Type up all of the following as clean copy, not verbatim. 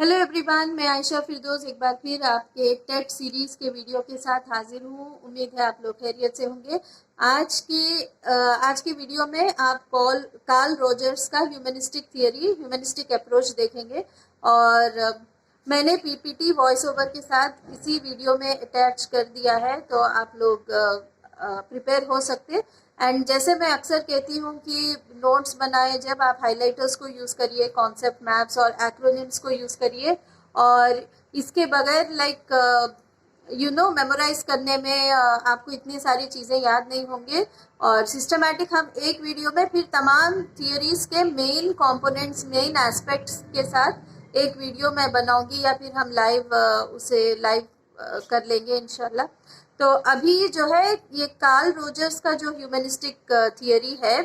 Hello everyone, मैं आयशा फिरदौस एक बार फिर आपके टेट सीरीज के वीडियो के साथ हाजिर हूँ। उम्मीद है आप लोग खैरियत से होंगे। आज की वीडियो में आप कार्ल रोजर्स का ह्यूमनिस्टिक अप्रोच देखेंगे और मैंने पीपीटी वॉइस ओवर के साथ इसी वीडियो में अटैच कर दिया है, तो आप लोग प्रिपेयर हो सकते। एंड जैसे मैं अक्सर कहती हूँ कि नोट्स बनाए जब आप हाइलाइटर्स को यूज़ करिए, कॉन्सेप्ट मैप्स और एक्रोनिम्स को यूज़ करिए, और इसके बगैर मेमोराइज करने में आपको इतनी सारी चीज़ें याद नहीं होंगे। और सिस्टमैटिक हम एक वीडियो में फिर तमाम थियोरीज के मेन कंपोनेंट्स, मेन एस्पेक्ट्स के साथ एक वीडियो मैं बनाऊंगी, या फिर हम उसे लाइव कर लेंगे इंशाल्लाह। तो अभी जो है ये कार्ल रोजर्स का जो ह्यूमनिस्टिक थियरी है,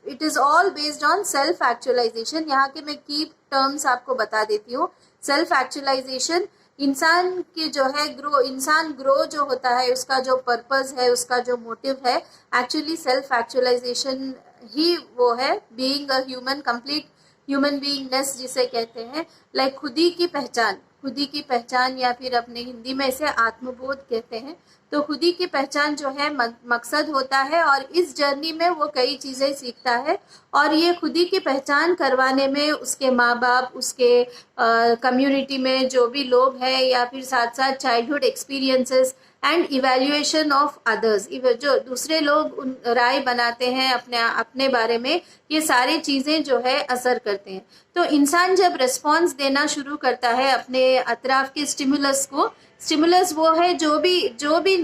it is all based on self actualization. यहाँ के मैं की टर्म्स आपको बता देती हूँ। सेल्फ एक्चुअलाइजेशन, इंसान की जो है इंसान ग्रो जो होता है, उसका जो पर्पस है, उसका जो मोटिव है, एक्चुअली सेल्फ एक्चुअलाइजेशन ही वो है। Being a human, complete human beingness जिसे कहते हैं, लाइक खुदी की पहचान या फिर अपने हिंदी में इसे आत्मबोध कहते हैं। तो खुदी की पहचान जो है मकसद होता है, और इस जर्नी में वो कई चीज़ें सीखता है। और ये खुदी की पहचान करवाने में उसके माँ बाप, उसके कम्युनिटी में जो भी लोग हैं, या फिर साथ साथ childhood experiences and evaluation of others, जो दूसरे लोग राय बनाते हैं अपने बारे में, ये सारी चीज़ें जो है असर करते हैं। तो इंसान जब रिस्पॉन्स देना शुरू करता है अपने अतराफ के स्टिमुलस को, स्टिमुलस वो है जो भी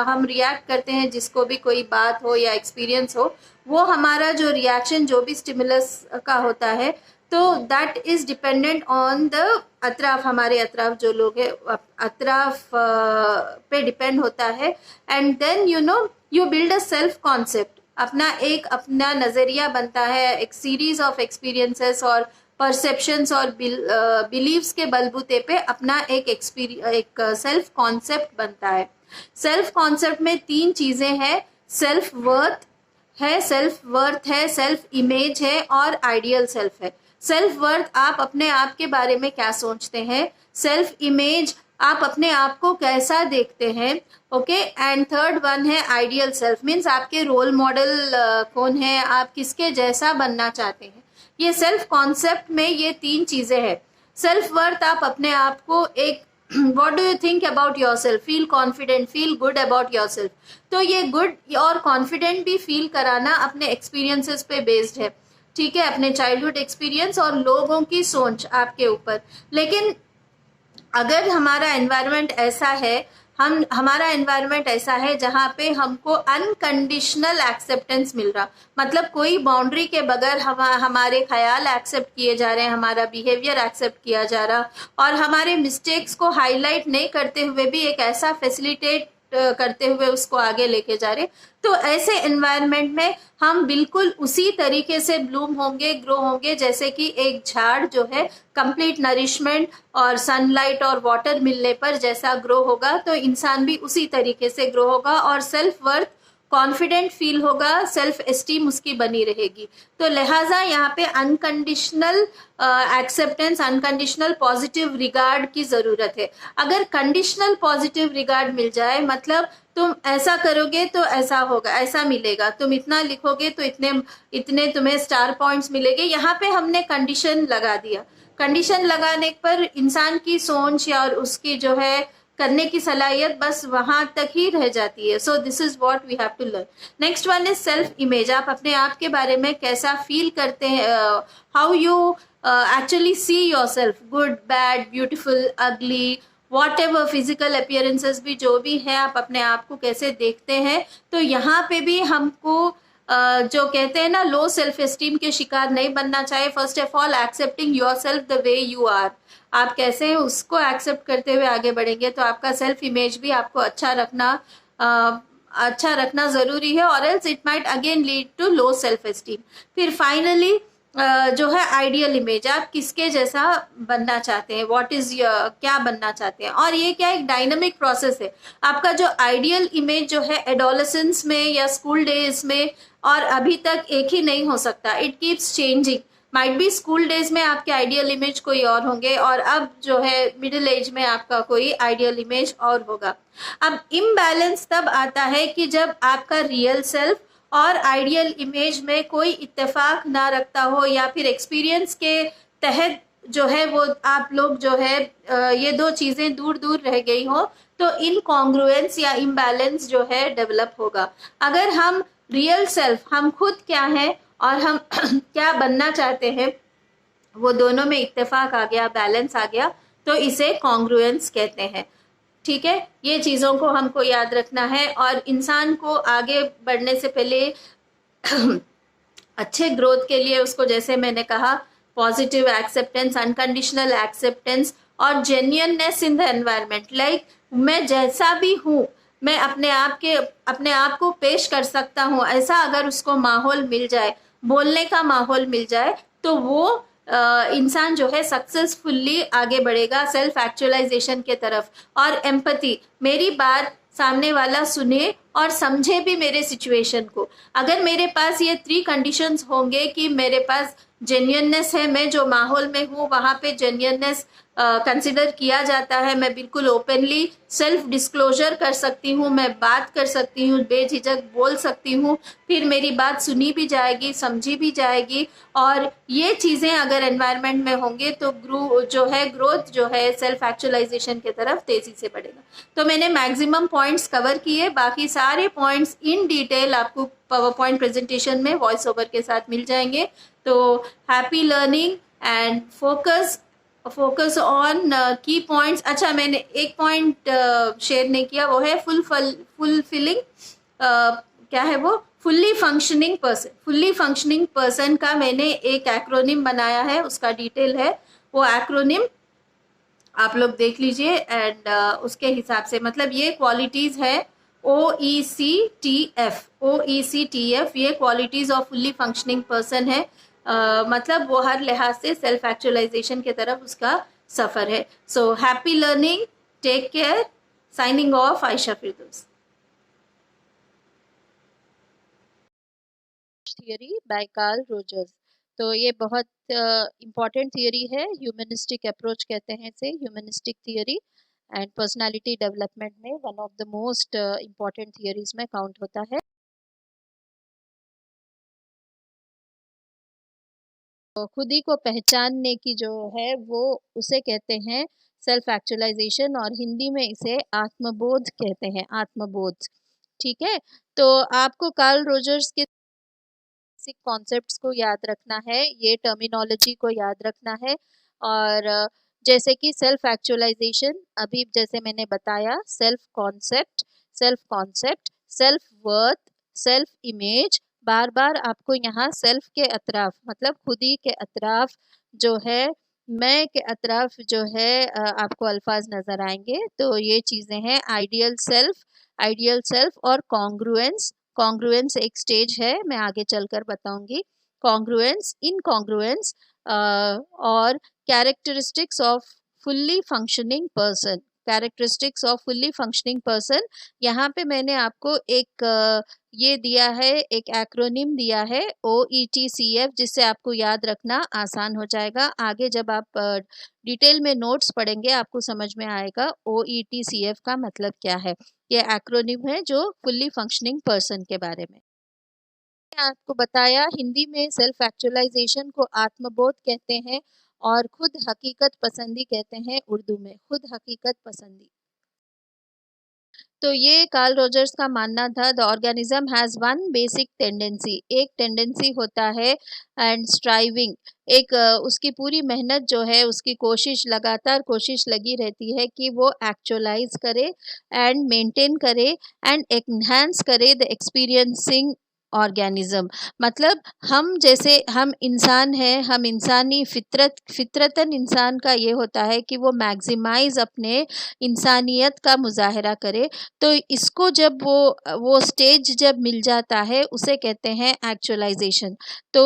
हम रिएक्ट करते हैं, जिसको भी कोई बात हो या एक्सपीरियंस हो, वो हमारा जो रिएक्शन जो भी स्टिमुलस का होता है, तो that is dependent on the अतराफ। हमारे अतराफ जो लोग हैं, अतराफ पे डिपेंड होता है। And then you build a self concept, अपना नजरिया बनता है, एक सीरीज ऑफ एक्सपीरियंसेस और परसेप्शंस और बिलीव्स के बलबूते पे अपना एक सेल्फ कॉन्सेप्ट बनता है। सेल्फ कॉन्सेप्ट में 3 चीजें हैं। सेल्फ वर्थ है, सेल्फ इमेज है, और आइडियल सेल्फ है। सेल्फ वर्थ, आप अपने आप के बारे में क्या सोचते हैं। सेल्फ इमेज, आप अपने आप को कैसा देखते हैं। ओके। एंड थर्ड वन है आइडियल सेल्फ, मीन्स आपके रोल मॉडल कौन है, आप किसके जैसा बनना चाहते हैं। ये सेल्फ कॉन्सेप्ट में ये 3 चीजें हैं। सेल्फ वर्थ, आप अपने आप को एक what do you think about your self, feel confident, feel good about your self. तो ये गुड और कॉन्फिडेंट भी फील कराना अपने एक्सपीरियंसेस पे बेस्ड है, ठीक है, अपने चाइल्डहुड एक्सपीरियंस और लोगों की सोच आपके ऊपर। लेकिन अगर हमारा एनवायरनमेंट ऐसा है जहाँ पे हमको अनकंडीशनल एक्सेप्टेंस मिल रहा, मतलब कोई बाउंड्री के बगैर हमारे ख्याल एक्सेप्ट किए जा रहे हैं, हमारा बिहेवियर एक्सेप्ट किया जा रहा, और हमारे मिस्टेक्स को हाईलाइट नहीं करते हुए भी एक ऐसा फैसिलिटेट करते हुए उसको आगे लेके जा रहे, तो ऐसे एनवायरनमेंट में हम बिल्कुल उसी तरीके से ब्लूम होंगे, ग्रो होंगे, जैसे कि एक झाड़ जो है कंप्लीट नरिशमेंट और सनलाइट और वाटर मिलने पर जैसा ग्रो होगा, तो इंसान भी उसी तरीके से ग्रो होगा, और सेल्फ वर्थ, कॉन्फिडेंट फील होगा, सेल्फ एस्टीम उसकी बनी रहेगी। तो लिहाजा यहाँ पे unconditional acceptance, unconditional positive regard की जरूरत है। अगर कंडीशनल पॉजिटिव रिगार्ड मिल जाए, मतलब तुम ऐसा करोगे तो ऐसा होगा, ऐसा मिलेगा, तुम इतना लिखोगे तो इतने तुम्हें स्टार पॉइंट्स मिलेंगे, यहाँ पे हमने कंडीशन लगा दिया। कंडीशन लगाने पर इंसान की सोच या उसकी जो है करने की सलाहियत बस वहां तक ही रह जाती है। So this is what we have to learn. Next one is self image, आप अपने आप के बारे में कैसा फील करते हैं, how you actually see your self, good, bad, beautiful, अगली, वॉट एवर फिजिकल अपियरेंसेस भी जो भी है, आप अपने आप को कैसे देखते हैं। तो यहाँ पे भी हमको जो कहते हैं ना, लो सेल्फ एस्टीम के शिकार नहीं बनना चाहिए। First of all accepting yourself the way you are, आप कैसे हैं उसको एक्सेप्ट करते हुए आगे बढ़ेंगे, तो आपका सेल्फ इमेज भी आपको अच्छा रखना जरूरी है, और else it might again lead to low self esteem. फिर फाइनली जो है आइडियल इमेज, आप किसके जैसा बनना चाहते हैं, क्या बनना चाहते हैं। और ये क्या एक डायनामिक प्रोसेस है। आपका जो आइडियल इमेज जो है एडोलेसेंस में या स्कूल डेज में और अभी तक एक ही नहीं हो सकता, it keeps changing. Might be school days में आपके आइडियल इमेज कोई और होंगे और अब जो है मिडिल एज में आपका कोई आइडियल इमेज और होगा। अब इम्बैलेंस तब आता है कि जब आपका रियल सेल्फ और आइडियल इमेज में कोई इत्तेफाक ना रखता हो, या फिर एक्सपीरियंस के तहत जो है वो आप लोग जो है ये दो चीज़ें दूर दूर रह गई हो, तो इनकॉन्ग्रुएंस या इम्बैलेंस जो है डेवलप होगा। अगर हम रियल सेल्फ, हम खुद क्या है और हम क्या बनना चाहते हैं, वो दोनों में इत्तेफाक आ गया, बैलेंस आ गया, तो इसे कॉन्ग्रुएंस कहते हैं। ठीक है, ये चीज़ों को हमको याद रखना है। और इंसान को आगे बढ़ने से पहले अच्छे ग्रोथ के लिए उसको, जैसे मैंने कहा, पॉजिटिव एक्सेप्टेंस, अनकंडीशनल एक्सेप्टेंस और genuineness in the environment. Like मैं जैसा भी हूँ, मैं अपने आप को पेश कर सकता हूँ, ऐसा अगर उसको माहौल मिल जाए, बोलने का माहौल मिल जाए, तो वो इंसान जो है सक्सेसफुली आगे बढ़ेगा सेल्फ एक्चुअलाइजेशन के तरफ। और एम्पैथी, मेरी बात सामने वाला सुने और समझे भी मेरे सिचुएशन को। अगर मेरे पास ये 3 कंडीशंस होंगे कि मेरे पास जेन्युइननेस है, मैं जो माहौल में हूँ वहाँ पे जेन्युइननेस कंसिडर किया जाता है, मैं बिल्कुल ओपनली सेल्फ डिस्क्लोजर कर सकती हूँ, मैं बात कर सकती हूँ, बेझिझक बोल सकती हूँ, फिर मेरी बात सुनी भी जाएगी, समझी भी जाएगी। और ये चीज़ें अगर एनवायरनमेंट में होंगे तो ग्रोथ जो है सेल्फ एक्चुअलाइजेशन की तरफ तेज़ी से बढ़ेगा। तो मैंने मैक्सिमम पॉइंट्स कवर किए, बाकी सारे पॉइंट्स इन डिटेल आपको पावर पॉइंट प्रेजेंटेशन में वॉइस ओवर के साथ मिल जाएंगे। तो happy learning and focus on की पॉइंट्स। अच्छा, मैंने एक पॉइंट शेयर नहीं किया, वो है फुलफिलिंग, क्या है वो, फुल्ली फंक्शनिंग पर्सन का मैंने एक एक्रोनिम बनाया है, उसका डिटेल है, वो एक्रोनिम आप लोग देख लीजिए। एंड उसके हिसाब से मतलब ये क्वालिटीज़ है OECTF, ये qualities off fully functioning person है। मतलब वो हर लिहाज से सेल्फ एक्चुअलाइजेशन की तरफ उसका सफ़र है। So happy learning, take care, signing off, Ayesha Firdaus. Theory by Carl Rogers. तो ये बहुत इम्पॉर्टेंट थियरी है, ह्यूमनिस्टिक अप्रोच कहते हैं इसे, humanistic theory and personality development में one of the most important theories में काउंट होता है। तो खुद ही को पहचानने की जो है वो उसे कहते हैं सेल्फ एक्चुअलाइजेशन, और हिंदी में इसे आत्मबोध कहते हैं, आत्मबोध। ठीक है, तो आपको कार्ल रोजर्स के बेसिक कॉन्सेप्ट्स को याद रखना है, ये टर्मिनोलॉजी को याद रखना है। और जैसे कि सेल्फ एक्चुअलाइजेशन, अभी जैसे मैंने बताया, self concept, self worth, self image, बार बार आपको यहाँ सेल्फ के अतराफ, मतलब खुद ही के अतराफ जो है, मैं के अतराफ जो है आपको अल्फाज नजर आएंगे। तो ये चीजें हैं आइडियल सेल्फ और कॉन्ग्रुएंस। कॉन्ग्रुएंस एक स्टेज है, मैं आगे चलकर बताऊंगी। कॉन्ग्रुएंस, इनकॉन्ग्रुएंस और characteristics off fully functioning person. Characteristics off fully functioning person, यहाँ पे मैंने आपको एक ये दिया है, एक एक्रोनिम दिया है OETCF, जिससे आपको याद रखना आसान हो जाएगा। आगे जब आप डिटेल में नोट्स पढ़ेंगे आपको समझ में आएगा OETCF का मतलब क्या है। ये एक्रोनिम है जो फुल्ली फंक्शनिंग पर्सन के बारे में। आपको बताया, हिंदी में सेल्फ एक्चुअलाइजेशन को आत्मबोध कहते हैं और खुद हकीकत पसंदी कहते हैं, उर्दू में खुद हकीकत पसंदी। तो ये कार्ल रोजर्स का मानना था, the organism has one basic tendency, एक टेंडेंसी होता है एंड स्ट्राइविंग, एक उसकी पूरी मेहनत जो है, उसकी कोशिश, लगातार कोशिश लगी रहती है कि वो एक्चुअलाइज करे एंड मेंटेन करे एंड एनहांस करे द एक्सपीरियंसिंग ऑर्गेनिज्म। मतलब हम इंसान हैं, हम इंसानी फितरतन इंसान का ये होता है कि वो मैक्सिमाइज अपने इंसानियत का मुजाहरा करे। तो इसको जब वो स्टेज जब मिल जाता है उसे कहते हैं एक्चुअलाइजेशन। तो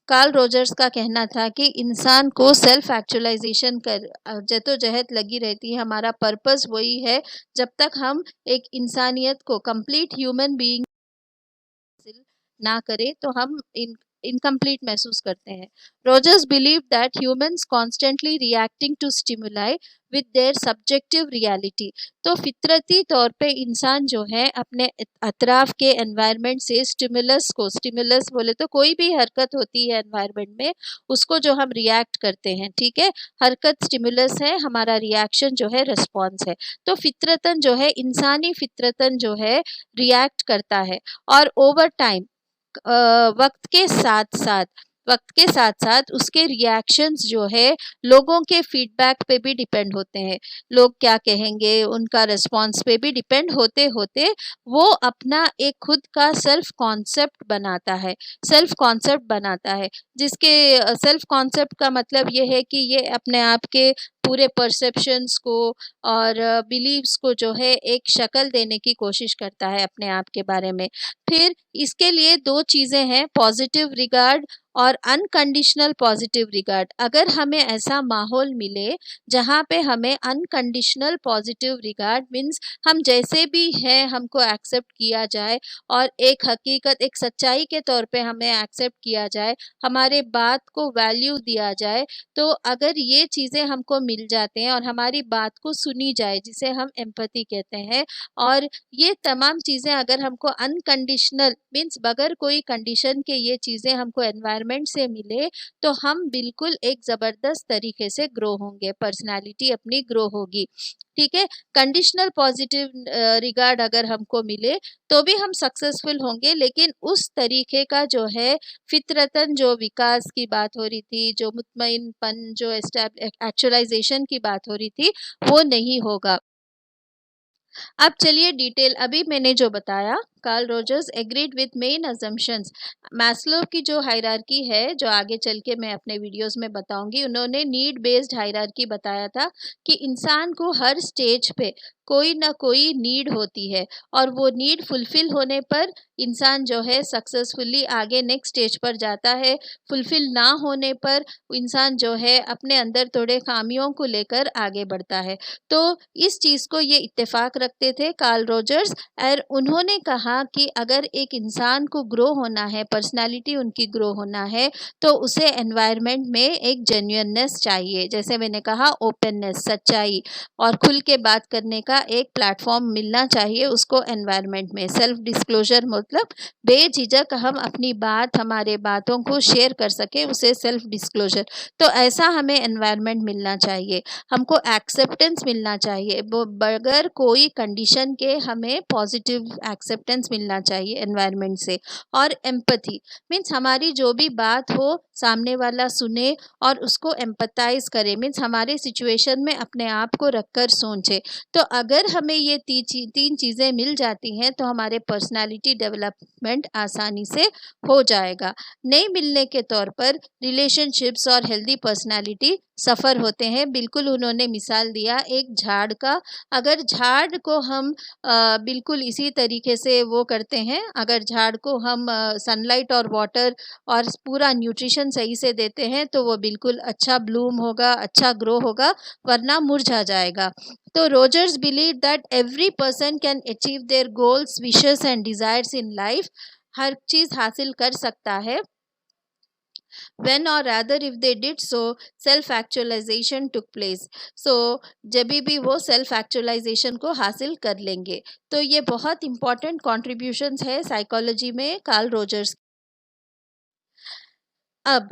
कार्ल रोजर्स का कहना था कि इंसान को सेल्फ एक्चुअलाइजेशन कर जद्दोजहद लगी रहती है, हमारा पर्पस वही है, जब तक हम एक इंसानियत को, कंप्लीट ह्यूमन बीइंग ना करें तो हम इनकम्प्लीट महसूस करते हैं। Rogers believe that humans constantly reacting to stimuli with their subjective reality. तो फितरती तौर पे इंसान जो है अपने अतराफ के एनवायरनमेंट से स्टिमुलस बोले तो कोई भी हरकत होती है एनवायरनमेंट में, उसको जो हम रिएक्ट करते हैं, ठीक है, हरकत स्टिमुलस है, हमारा रिएक्शन जो है रिस्पॉन्स है। तो फितरतन जो है, इंसानी फितरतन जो है रिएक्ट करता है, और ओवर टाइम वक्त के साथ साथ उसके रिएक्शंस जो है लोगों के फीडबैक पे भी डिपेंड होते हैं। लोग क्या कहेंगे, उनका रिस्पॉन्स पे भी डिपेंड होते होते वो अपना एक खुद का सेल्फ कॉन्सेप्ट बनाता है, जिसके सेल्फ कॉन्सेप्ट का मतलब ये है कि ये अपने आप के पूरे परसेप्शंस को और बिलीव्स को जो है एक शक्ल देने की कोशिश करता है अपने आप के बारे में। फिर इसके लिए दो चीज़ें हैं, पॉजिटिव रिगार्ड और अनकंडीशनल पॉजिटिव रिगार्ड। अगर हमें ऐसा माहौल मिले जहाँ पे हमें अनकंडीशनल पॉजिटिव रिगार्ड मीन्स हम जैसे भी हैं हमको एक्सेप्ट किया जाए, और एक हकीकत, एक सच्चाई के तौर पे हमें एक्सेप्ट किया जाए, हमारे बात को वैल्यू दिया जाए, तो अगर ये चीज़ें हमको मिल जाते हैं और हमारी बात को सुनी जाए, जिसे हम एम्पैथी कहते हैं, और ये तमाम चीज़ें अगर हमको अनकंडीशनल मीन्स बगैर कोई कंडीशन के ये चीज़ें हमको एनवायरनमेंट से मिले, तो हम बिल्कुल एक ज़बरदस्त तरीके से ग्रो होंगे, पर्सनालिटी अपनी ग्रो होगी, ठीक है। कंडीशनल पॉजिटिव रिगार्ड अगर हमको मिले तो भी हम सक्सेसफुल होंगे, लेकिन उस तरीके का जो है फितरतन जो विकास की बात हो रही थी, जो मुतमईनपन, जो एक्चुअलाइजेशन की बात हो रही थी, वो नहीं होगा। अब चलिए डिटेल, अभी मैंने जो बताया, Carl Rogers agreed with main assumptions. Maslow की जो हायरार्की है, जो आगे चल के मैं अपने वीडियोस में बताऊंगी, उन्होंने नीड बेस्ड हायरार्की बताया था कि इंसान को हर स्टेज पे कोई ना कोई नीड होती है, और वो नीड फुलफिल होने पर इंसान जो है सक्सेसफुली आगे नेक्स्ट स्टेज पर जाता है। फुलफिल ना होने पर इंसान जो है अपने अंदर थोड़े खामियों को लेकर आगे बढ़ता है। तो इस चीज़ को ये इत्तेफाक रखते थे कार्ल रोजर्स, और उन्होंने कहा कि अगर एक इंसान को ग्रो होना है, पर्सनालिटी उनकी ग्रो होना है, तो उसे एनवायरनमेंट में एक जेन्युइननेस चाहिए, जैसे मैंने कहा ओपननेस, सच्चाई, और खुल के बात करने का एक प्लेटफॉर्म मिलना चाहिए उसको एनवायरनमेंट में। सेल्फ डिस्क्लोजर मतलब बेझिझक हम अपनी बात, हमारे बातों को शेयर कर सके, उसे सेल्फ डिस्क्लोजर। तो ऐसा हमें एनवायरनमेंट मिलना चाहिए, हमको एक्सेप्टेंस मिलना चाहिए, बगैर कोई कंडीशन के हमें पॉजिटिव एक्सेप्टेंस मिलना चाहिए एनवायरनमेंट से। और एम्पैथी मीन्स हमारी जो भी बात हो सामने वाला सुने और उसको एम्पैथाइज करे, मीन्स हमारे सिचुएशन में अपने आप को रखकर सोचे। तो अगर हमें ये तीन चीज़ें मिल जाती हैं तो हमारे पर्सनालिटी डेवलपमेंट आसानी से हो जाएगा। नहीं मिलने के तौर पर रिलेशनशिप्स और हेल्दी पर्सनालिटी सफ़र होते हैं। बिल्कुल उन्होंने मिसाल दिया एक झाड़ का, अगर झाड़ को हम बिल्कुल इसी तरीके से वो करते हैं, अगर झाड़ को हम सनलाइट और वाटर और पूरा न्यूट्रिशन सही से देते हैं तो वो बिल्कुल अच्छा ब्लूम होगा, अच्छा ग्रो होगा, वरना मुरझा जाएगा। तो Rogers believe that every person can achieve their goals, wishes and desires in life. हर चीज़ हासिल कर सकता है, when or rather if they did so self actualization took place। so जब भी वो सेल्फ एक्चुअलाइजेशन को हासिल कर लेंगे। तो ये बहुत इंपॉर्टेंट कॉन्ट्रीब्यूशंस है साइकोलॉजी में कार्ल रोजर्स। अब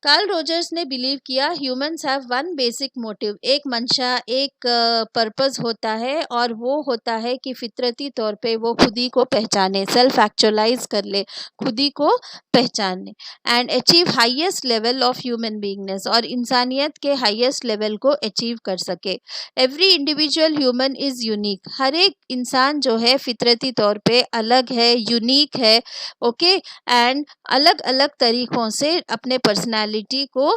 कार्ल रोजर्स ने बिलीव किया humans have one basic motive, एक मंशा, एक पर्पस होता है, और वो होता है कि फितरती तौर पे वो खुदी को पहचाने, सेल्फ एक्चुअलाइज कर ले, खुदी को पहचाने, and achieve highest level of human beingness, और इंसानियत के हाईएस्ट लेवल को अचीव कर सके। Every individual human is unique, हर एक इंसान जो है फितरती तौर पे अलग है, यूनिक है, ओके, एंड अलग अलग तरीक़ों से अपने पर्सनैलिटी को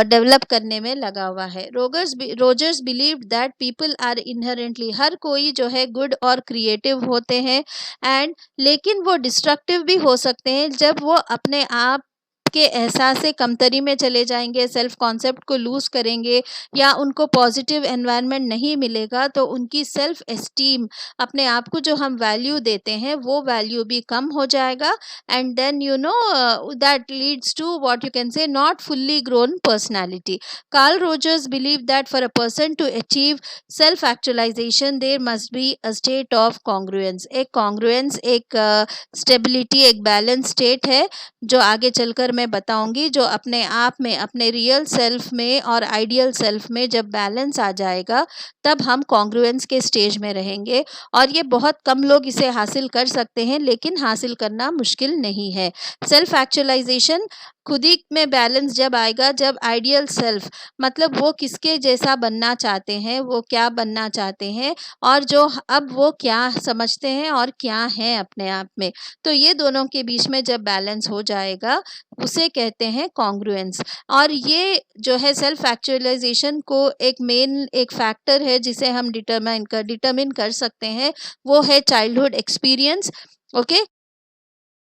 डेवलप करने में लगा हुआ है। Rogers believe that people are inherently, हर कोई जो है गुड और क्रिएटिव होते हैं, एंड लेकिन वो डिस्ट्रक्टिव भी हो सकते हैं जब वो अपने आप के एहसास से कमतरी में चले जाएंगे, सेल्फ कॉन्सेप्ट को लूज़ करेंगे या उनको पॉजिटिव एनवायरनमेंट नहीं मिलेगा, तो उनकी सेल्फ एस्टीम, अपने आप को जो हम वैल्यू देते हैं वो वैल्यू भी कम हो जाएगा। And then that leads to what you can say not fully grown personality. Carl Rogers believe that for a person to achieve self actualization there must be a state of congruence. एक congruence, एक stability, एक balance state है जो आगे चलकर मैं बताऊंगी, जो अपने आप में, अपने रियल सेल्फ में और आइडियल सेल्फ में जब बैलेंस आ जाएगा तब हम कॉन्ग्रुएंस के स्टेज में रहेंगे। और ये बहुत कम लोग इसे हासिल कर सकते हैं, लेकिन हासिल करना मुश्किल नहीं है। सेल्फ एक्चुअलाइजेशन खुद ही में बैलेंस जब आएगा, जब आइडियल सेल्फ मतलब वो किसके जैसा बनना चाहते हैं, वो क्या बनना चाहते हैं और जो अब वो क्या समझते हैं और क्या है अपने आप में, तो ये दोनों के बीच में जब बैलेंस हो जाएगा उसे कहते हैं कॉन्ग्रुएंस। और ये जो है सेल्फ एक्चुअलाइजेशन को एक मेन एक फैक्टर है जिसे हम डिटरमिन कर सकते हैं, वो है चाइल्डहुड एक्सपीरियंस। ओके,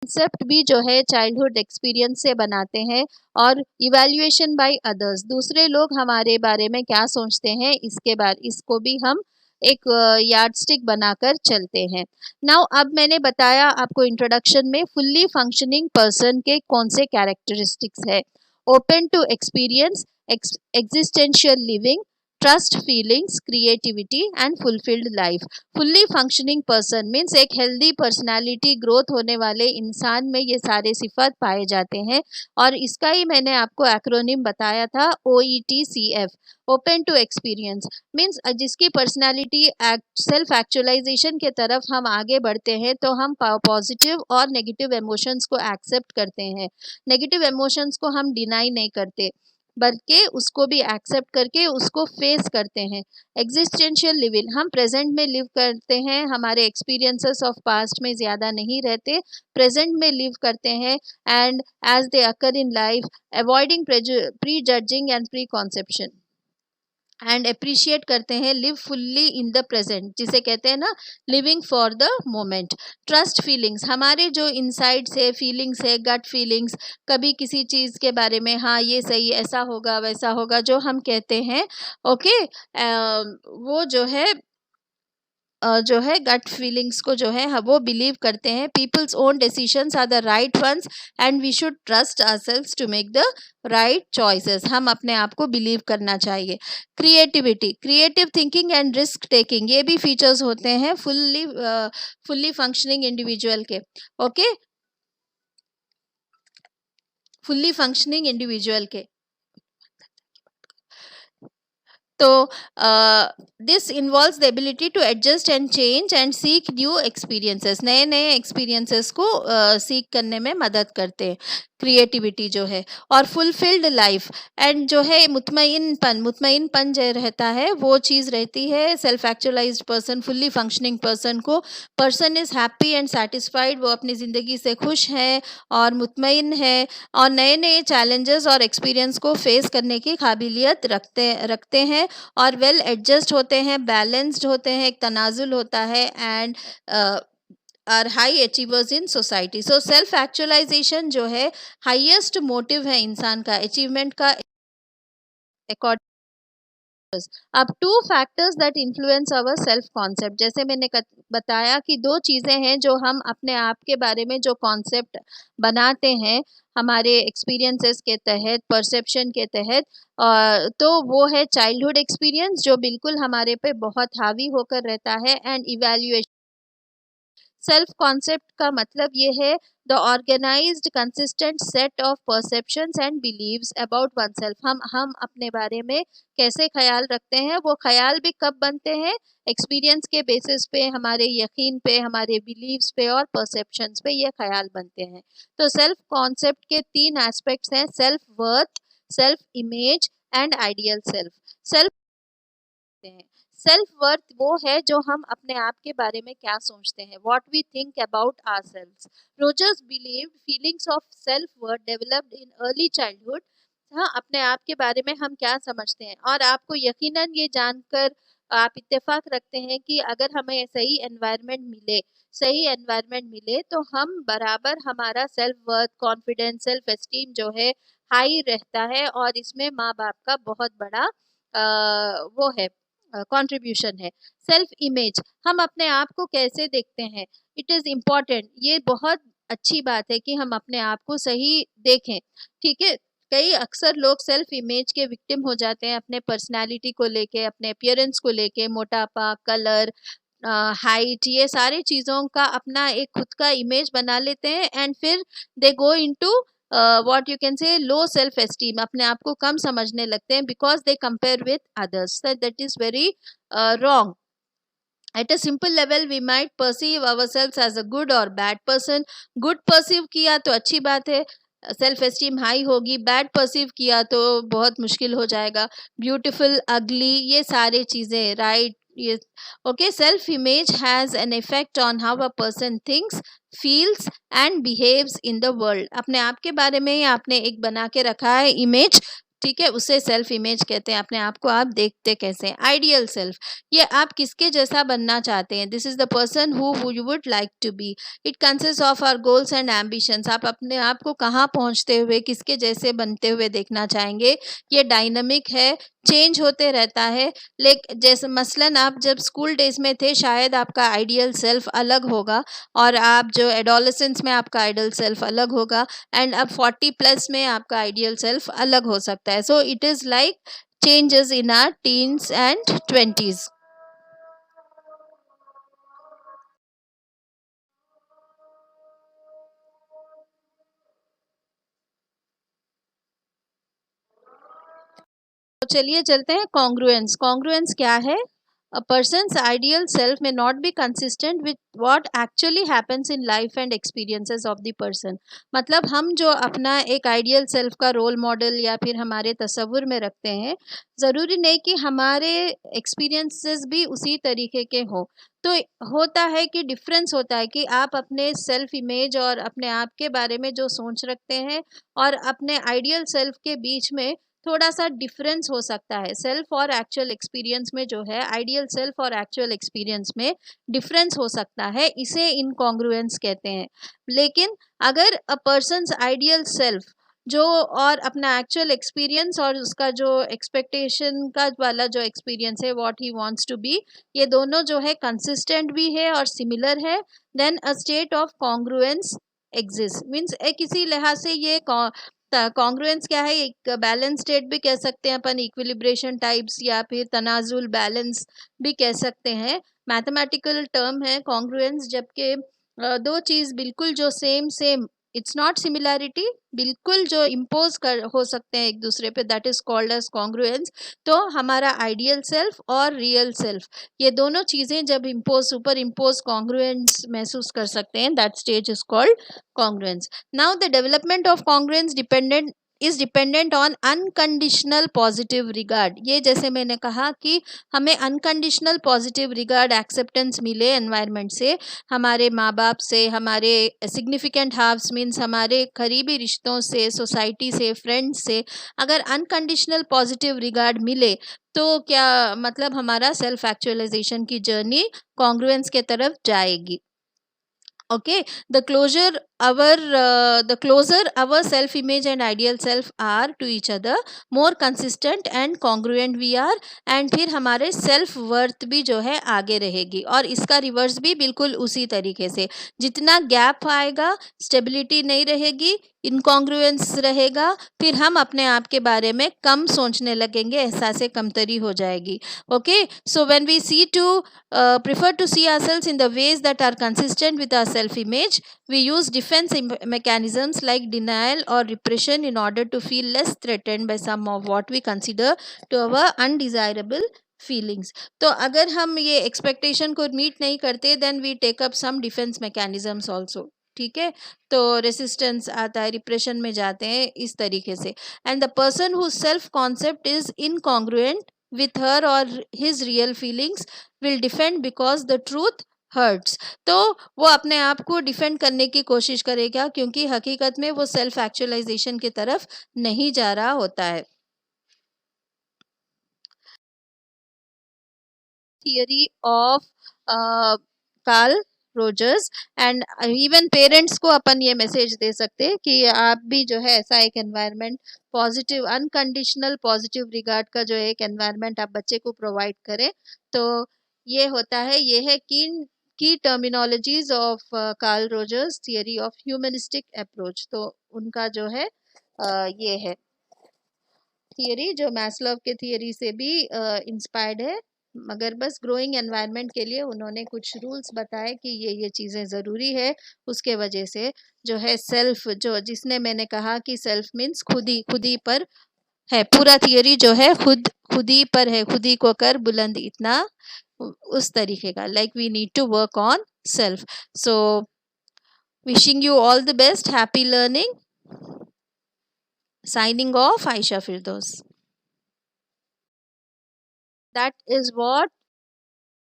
कॉन्सेप्ट भी जो है चाइल्डहुड एक्सपीरियंस से बनाते हैं। और इवैल्यूएशन बाय अदर्स, दूसरे लोग हमारे बारे में क्या सोचते हैं इसके बारे, इसको भी हम एक यार्डस्टिक बनाकर चलते हैं। नाउ अब मैंने बताया आपको इंट्रोडक्शन में फुल्ली फंक्शनिंग पर्सन के कौन से कैरेक्टरिस्टिक्स है। Open to experience, existential living, trust feelings, creativity and fulfilled life. Fully functioning person means एक हेल्दी पर्सनालिटी ग्रोथ होने वाले इंसान में ये सारे सिफत पाए जाते हैं। और इसका ही मैंने आपको एक्रोनिम बताया था, OETCF, open to experience means जिसकी पर्सनालिटी सेल्फ एक्चुअलाइजेशन के तरफ हम आगे बढ़ते हैं तो हम पॉजिटिव और नेगेटिव इमोशंस को एक्सेप्ट करते हैं। नेगेटिव इमोशंस को हम डिनाई नहीं करते, बल्कि उसको भी एक्सेप्ट करके उसको फेस करते हैं। एग्जिस्टेंशियल लिविंग, हम प्रेजेंट में लिव करते हैं, हमारे एक्सपीरियंसेस ऑफ पास्ट में ज़्यादा नहीं रहते, प्रेजेंट में लिव करते हैं। And as they occur in life, avoiding prejudging and preconception and appreciate करते हैं, live fully in the present, जिसे कहते हैं ना living for the moment. Trust feelings, हमारे जो इनसाइड से फीलिंग्स है, गट फीलिंग्स, कभी किसी चीज़ के बारे में हाँ ये सही, ऐसा होगा वैसा होगा, जो हम कहते हैं, ओके, वो जो है गट फीलिंग्स को जो है वो बिलीव करते हैं। People's own decisions are the right ones and we should trust ourselves to make the right choices, हम अपने आप को बिलीव करना चाहिए। Creativity, creative thinking and risk taking, ये भी फीचर्स होते हैं फुल्ली फंक्शनिंग इंडिविजुअल के। ओके, फुल्ली फंक्शनिंग इंडिविजुअल के। तो this involves the ability to adjust and change and seek new experiences, नए नए एक्सपीरियंसेस को सीख करने में मदद करते हैं क्रिएटिविटी जो है। और फुलफिल्ड लाइफ एंड जो है मुतमईनपन जो रहता है वो चीज़ रहती है self actualized person, fully functioning person को। Person is happy and satisfied, वो अपनी ज़िंदगी से खुश है और मुतमईन है और नए नए चैलेंजेस और एक्सपीरियंस को फेस करने की काबिलियत रखते हैं और वेल एडजस्ट होते हैं, बैलेंस्ड होते हैं, एक तनाजुल होता है and are high achievers in society. So self actualization जो है हाईएस्ट मोटिव है इंसान का अचीवमेंट का। अकॉर्डिंग अब two factors that influence our self concept, जैसे मैंने बताया कि दो चीज़ें हैं जो हम अपने आप के बारे में जो कॉन्सेप्ट बनाते हैं हमारे एक्सपीरियंसेस के तहत, परसेप्शन के तहत, तो वो है चाइल्डहुड एक्सपीरियंस जो बिल्कुल हमारे पे बहुत हावी होकर रहता है, एंड इवैल्यूएशन। सेल्फ कॉन्सेप्ट का मतलब ये है the organized consistent set of perceptions and beliefs about oneself. हम अपने बारे में कैसे ख्याल रखते हैं, वो ख्याल भी कब बनते हैं, एक्सपीरियंस के बेसिस पे, हमारे यकीन पे, हमारे बिलीव्स पे और परसेप्शंस पे ये ख्याल बनते हैं। तो सेल्फ कॉन्सेप्ट के तीन एस्पेक्ट्स हैं, self worth, self image and ideal self. Self self worth वो है जो हम अपने आप के बारे में क्या सोचते हैं, what we think about ourselves. Rogers believed feelings of self worth developed in early childhood. हाँ, अपने आप के बारे में हम क्या समझते हैं। और आपको यकीनन ये जानकर आप इत्तेफाक रखते हैं कि अगर हमें सही एनवायरनमेंट मिले तो हम बराबर हमारा self worth, confidence, self esteem जो है हाई रहता है, और इसमें माँ बाप का बहुत बड़ा वो है कंट्रीब्यूशन है। सेल्फ इमेज, हम अपने आप को कैसे देखते हैं, इट इज इम्पोर्टेंट। ये बहुत अच्छी बात है कि हम अपने आप को सही देखें, ठीक है। कई अक्सर लोग सेल्फ इमेज के विक्टिम हो जाते हैं अपने पर्सनालिटी को लेके, अपने अपीयरेंस को लेके, मोटापा, कलर, हाइट, ये सारी चीज़ों का अपना एक खुद का इमेज बना लेते हैं, एंड फिर they go into what you can say low self esteem, अपने आप को कम समझने लगते हैं, because they compare with others, that is very wrong. At a simple level we might perceive ourselves as a good or bad person. Good perceive किया तो अच्छी बात है, सेल्फ एस्टीम हाई होगी। बैड परसीव किया तो बहुत मुश्किल हो जाएगा। ब्यूटीफुल, अगली, ये सारी चीज़ें, राइट, ये okay. Self image has an effect on how a person thinks, feels and behaves in the world. अपने आप के बारे में आपने एक बना के रखा है इमेज, ठीक है, उसे सेल्फ इमेज कहते हैं। अपने आप को आप देखते कैसे हैं। आइडियल सेल्फ, ये आप किसके जैसा बनना चाहते हैं। This is the person who you would like to be. It consist of our goals and ambitions. आप अपने आप को कहाँ पहुँचते हुए, किसके जैसे बनते हुए देखना चाहेंगे। ये डायनामिक है, चेंज होते रहता है। जैसे मसलन आप जब स्कूल डेज में थे, शायद आपका आइडियल सेल्फ अलग होगा, और आप जो एडोलेसेंस में आपका आइडियल सेल्फ अलग होगा, एंड अब 40 प्लस में आपका आइडियल सेल्फ अलग हो सकता है। So it is like changes in our teens and 20s। तो चलिए चलते हैं कॉन्ग्रुएंस। कॉन्ग्रुएंस क्या है? A person's ideal self may not be consistent with what actually happens in life and experiences of the person. मतलब हम जो अपना एक आइडियल सेल्फ का रोल मॉडल या फिर हमारे तस्वुर में रखते हैं, ज़रूरी नहीं कि हमारे एक्सपीरियंसेस भी उसी तरीके के हों। तो होता है कि डिफरेंस होता है कि आप अपने सेल्फ इमेज और अपने आप के बारे में जो सोच रखते हैं और अपने आइडियल सेल्फ के बीच में थोड़ा सा डिफरेंस हो सकता है। सेल्फ और एक्चुअल एक्सपीरियंस में जो है, आइडियल सेल्फ और एक्चुअल एक्सपीरियंस में डिफरेंस हो सकता है, इसे इनकॉन्ग्रुएंस कहते हैं। लेकिन अगर अ पर्सन्स आइडियल सेल्फ जो और अपना एक्चुअल एक्सपीरियंस और उसका जो एक्सपेक्टेशन का वाला जो एक्सपीरियंस है, what he wants to be, ये दोनों जो है कंसिस्टेंट भी है और सिमिलर है, then a state of congruence exist. Means किसी लिहाज से ये कॉन्ग्रुएंस क्या है, एक बैलेंस स्टेट भी कह सकते हैं अपन, इक्विलिब्रेशन टाइप्स, या फिर तनाजुल बैलेंस भी कह सकते हैं। मैथमेटिकल टर्म है कॉन्ग्रुएंस, जबकि दो चीज़ बिल्कुल जो सेम इट्स नॉट सिमिलैरिटी, बिल्कुल जो इम्पोज कर हो सकते हैं एक दूसरे पे, that is called as congruence. तो हमारा आइडियल सेल्फ और रियल सेल्फ, ये दोनों चीज़ें जब सुपर इम्पोज कॉन्ग्रुएंस महसूस कर सकते हैं, that stage is called congruence. Now the development of congruence is dependent on unconditional positive regard। ये जैसे मैंने कहा कि हमें अनकंडीशनल पॉजिटिव रिगार्ड, एक्सेप्टेंस मिले एनवायरनमेंट से, हमारे माँ बाप से, हमारे सिग्निफिकेंट हाफ्स मीन्स हमारे करीबी रिश्तों से, सोसाइटी से, फ्रेंड्स से, अगर अनकंडीशनल पॉजिटिव रिगार्ड मिले तो क्या मतलब हमारा सेल्फ एक्चुअलाइजेशन की जर्नी कॉन्ग्रुएंस के तरफ जाएगी। Okay, the closer our self image and ideal self are to each other, more consistent and congruent we are, and फिर हमारे सेल्फ वर्थ भी जो है आगे रहेगी। और इसका रिवर्स भी बिल्कुल उसी तरीके से, जितना गैप आएगा, स्टेबिलिटी नहीं रहेगी, इनकॉन्ग्रुएंस रहेगा, फिर हम अपने आप के बारे में कम सोचने लगेंगे, एहसास कमतरी हो जाएगी। Okay, so when we see to prefer to see ourselves in the ways that are consistent with our self-image, we use defense mechanisms like denial or repression in order to feel less threatened by some of what we consider to our undesirable feelings. तो अगर हम ये expectation को meet नहीं करते, then we take up some defence mechanisms also, ठीक है। तो रेसिस्टेंस आता है, रिप्रेशन में जाते हैं, इस तरीके से। And the person who self concept is incongruent with her or his real feelings will defend because the truth hurts। तो वो अपने आप को डिफेंड करने की कोशिश करेगा, क्योंकि हकीकत में वो सेल्फ एक्चुअलाइजेशन की तरफ नहीं जा रहा होता है। theory of Carl Rogers. And even parents को अपन ये मैसेज दे सकते हैं कि आप भी जो है ऐसा एक environment, positive unconditional positive regard का जो एक एनवायरनमेंट आप बच्चे को प्रोवाइड करें. तो ये होता है, ये है की terminologies of Carl Rogers theory of humanistic approach. तो उनका जो है ये है थियरी जो मैस्लोव के थियरी से भी इंस्पायर्ड है, मगर बस ग्रोइंग एनवायरनमेंट के लिए उन्होंने कुछ रूल्स बताए कि ये चीज़ें ज़रूरी है. उसके वजह से जो है सेल्फ, जो जिसने मैंने कहा कि सेल्फ मीन्स खुद ही पर है, पूरा थियरी जो है खुद ही पर है, खुद ही को कर बुलंद इतना, उस तरीके का, like we need to work on self. So wishing you all the best, happy learning. Signing off, Aisha Firdaus. That is what